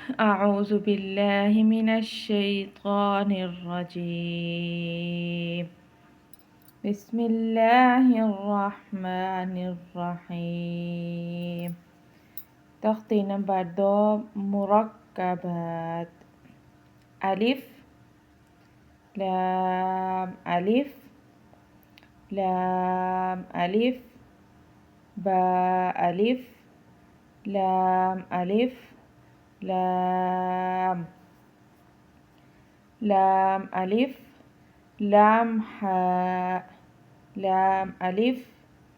أعوذ بالله من الشيطان الرجيم. بسم الله الرحمن الرحيم. تخطي نمبر 2 مركبات. ألف لام ألف لام ألف باء ألف لام ألف لام لام ألف لام حاء لام ألف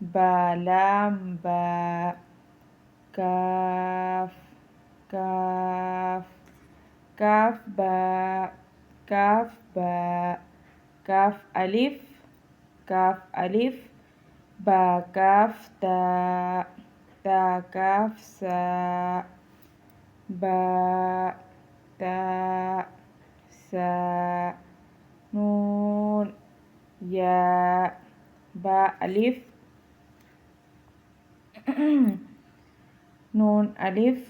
با لام باء كاف كاف كاف باء كاف باء كاف ألف كاف ألف با كاف تاء تا كاف ساء باء تاء ساء نون ياء باء ألف نون ألف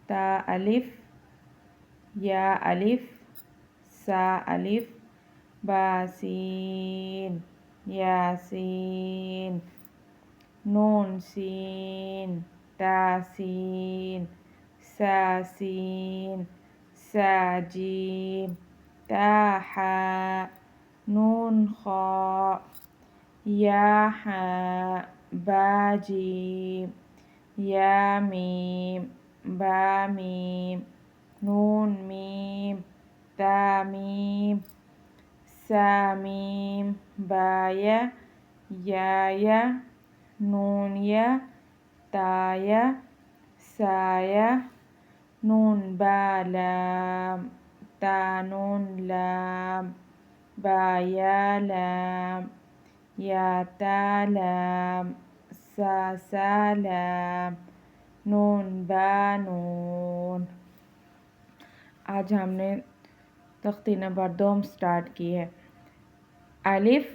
تاء ألف ياء ألف ساء ألف با سين ياسين نون سين تا سين سا سين سا جيم تا حاء نون خاء يا حاء با جيم يا ميم با ميم نون ميم تا ميم سا ميم با يا يا نون يا تا يا سا يا نون با لام تا نون لام با يا لام یا تا لام سا سا لام نون با نون. آج ہم نے تختی نمبر 2 سٹارٹ کی ہے. الف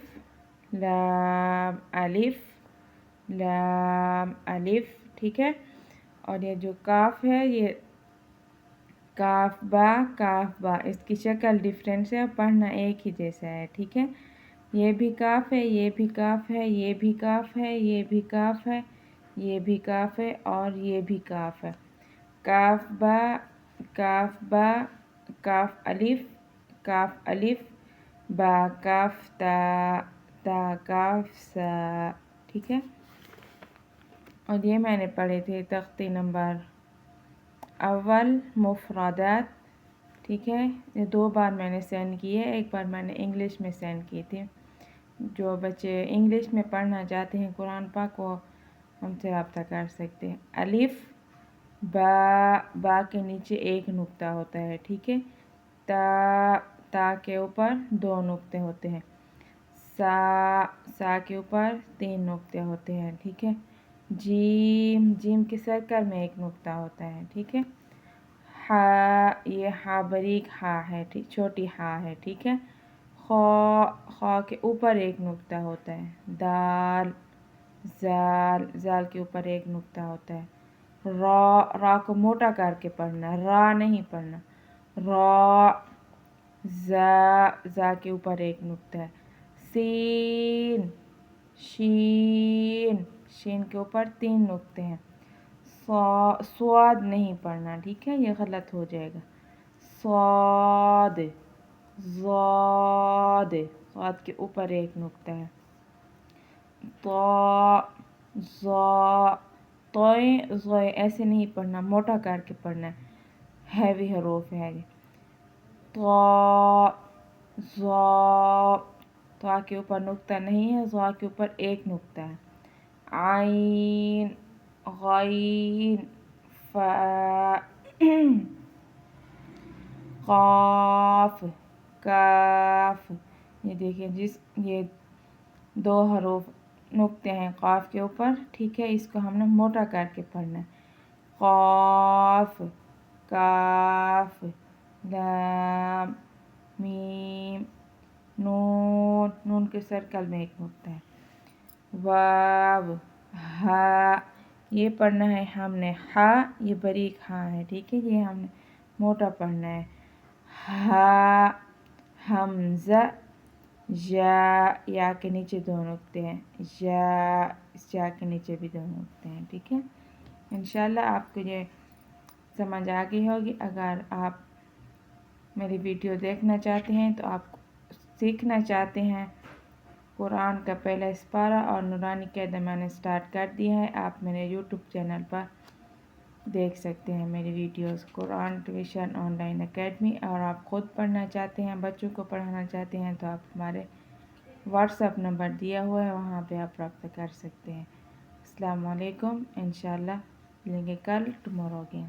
لام الف لام الف. ٹھیک ہے. اور یہ جو کاف ہے یہ کاف با اس کی شکل ڈیفرنس ہے، پڑھنا ایک ہی جیسا ہے. ٹھیک ہے. یہ بھی کاف ہے، یہ بھی کاف ہے، یہ بھی کاف ہے، یہ بھی کاف ہے، یہ بھی کاف ہے اور یہ بھی کاف ہے. کاف با کاف الف با کاف تا تا کاف سا. ٹھیک ہے. اور یہ میں نے پڑھے تھے تختی نمبر اول مفردات. ٹھیک ہے. یہ 2 بار میں نے سینڈ کی ہے، ایک بار میں نے انگلش میں سینڈ کی تھی. جو بچے انگلش میں پڑھنا چاہتے ہیں قرآن پاک وہ ہم سے رابطہ کر سکتے ہیں. الف با کے نیچے ایک نقطہ ہوتا ہے. ٹھیک ہے. تا کے اوپر 2 نقطے ہوتے ہیں. سا کے اوپر 3 نقطے ہوتے ہیں. ٹھیک ہے. جیم کے سرکل میں ایک نقطہ ہوتا ہے. ٹھیک ہے. یہ ہا باریک ہا ہے، چھوٹی ہا ہے. ٹھیک ہے. خا کے اوپر ایک نقطہ ہوتا ہے. دال زال کے اوپر ایک نقطہ ہوتا ہے. را کو موٹا کر کے پڑھنا، را نہیں پڑھنا. را زا کے اوپر ایک نقطہ ہے. سین شین کے اوپر 3 نقطے ہیں. سواد نہیں پڑھنا. ٹھیک ہے. یہ غلط ہو جائے گا. صاد کے اوپر ایک نقطہ ہے. زوئے ایسے نہیں پڑھنا، موٹا کر کے پڑھنا ہے. ہیوی حروف ہے یہ. تو کے اوپر نقطہ نہیں ہے، زوا کے اوپر ایک نقطہ ہے. عین غین فا قاف کاف. یہ دیکھیں یہ 2 حروف نقطے ہیں قاف کے اوپر. ٹھیک ہے. اس کو ہم نے موٹا کر کے پڑھنا ہے. قاف کاف لام میم نون کے سرکل میں ایک نقطہ ہے. واو ہا. یہ پڑھنا ہے ہم نے ہا، یہ باریک ہا ہے. ٹھیک ہے. یہ ہم نے موٹا پڑھنا ہے. ہا حمزہ یا کے نیچے 2 نقطے ہیں. یا کے نیچے بھی 2 نقطے ہیں. ٹھیک ہے. انشاءاللہ آپ کو یہ سمجھ آ گئی ہوگی. اگر آپ میری ویڈیو دیکھنا چاہتے ہیں تو آپ سیکھنا چاہتے ہیں قرآن کا پہلا سپارہ اور نورانی قاعدہ میں نے سٹارٹ کر دیا ہے. آپ میرے یوٹیوب چینل پر دیکھ سکتے ہیں میری videos. Quran tuition on line academy. اور آپ خود پڑھنا چاہتے ہیں، بچوں کو پڑھانا چاہتے ہیں تو آپ ہمارے واٹس ایپ نمبر دیا ہوا ہے، وہاں پہ آپ رابطہ کر سکتے ہیں. السلام علیکم. انشاءاللہ ملیں گے کل ٹمورو اگین.